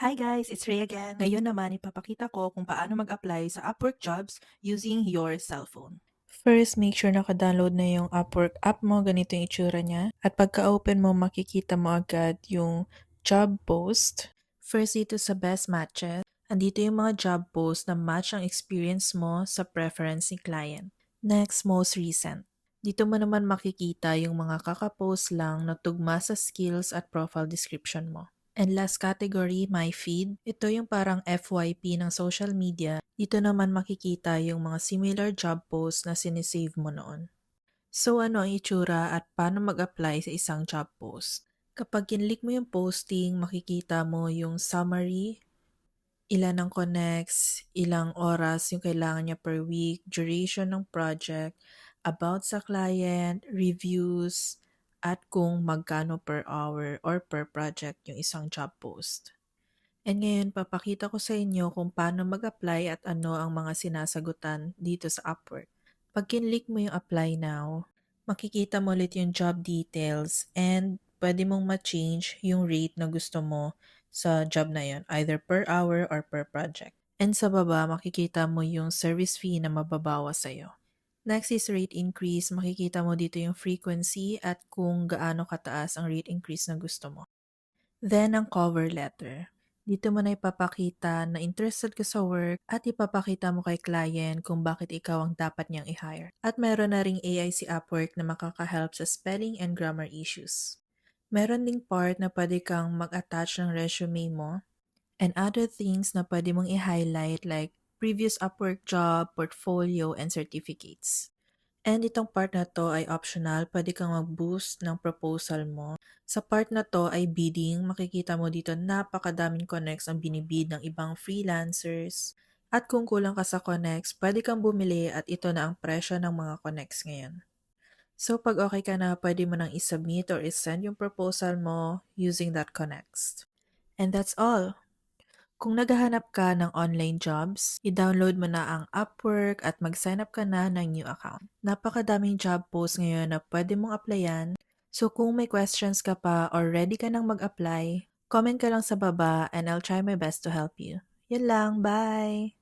Hi guys, it's Ray again. Ngayon naman ipapakita ko kung paano mag-apply sa Upwork jobs using your cellphone. First, make sure naka-download na yung Upwork app mo. Ganito yung itsura niya. At pagka-open mo, makikita mo agad yung job post. First, dito sa best matches, andito yung mga job post na match ang experience mo sa preference ni client. Next, most recent. Dito mo naman makikita yung mga kakapost lang na tugma sa skills at profile description mo. And last category, my feed. Ito yung parang FYP ng social media. Dito naman makikita yung mga similar job posts na sinisave mo noon. So ano ang itsura at paano mag-apply sa isang job post? Kapag kinlik mo yung posting, makikita mo yung summary, ilan ang connects, ilang oras yung kailangan niya per week, duration ng project, about sa client, reviews, at kung magkano per hour or per project yung isang job post. And ngayon, papakita ko sa inyo kung paano mag-apply at ano ang mga sinasagutan dito sa Upwork. Pag kinlik mo yung apply now, makikita mo ulit yung job details and pwede mong ma-change yung rate na gusto mo sa job na yun, either per hour or per project. And sa baba, makikita mo yung service fee na mababawas sa'yo. Next is rate increase. Makikita mo dito yung frequency at kung gaano kataas ang rate increase na gusto mo. Then, ang cover letter. Dito mo na ipapakita na interested ka sa work at ipapakita mo kay client kung bakit ikaw ang dapat niyang i-hire. At meron na ring AI si Upwork na makaka-help sa spelling and grammar issues. Meron ding part na pwede kang mag-attach ng resume mo and other things na pwede mong i-highlight like previous Upwork job, portfolio, and certificates. And itong part na to ay optional, pwede kang mag-boost ng proposal mo. Sa part na to ay bidding, makikita mo dito napakadaming connects ang binibid ng ibang freelancers. At kung kulang ka sa connects, pwede kang bumili at ito na ang presyo ng mga connects ngayon. So pag okay ka na, pwede mo nang isubmit or isend yung proposal mo using that connects. And that's all. Kung naghahanap ka ng online jobs, i-download mo na ang Upwork at mag-sign up ka na ng new account. Napakadaming job posts ngayon na pwede mong applyan. So kung may questions ka pa or ready ka nang mag-apply, comment ka lang sa baba and I'll try my best to help you. Yan lang, bye!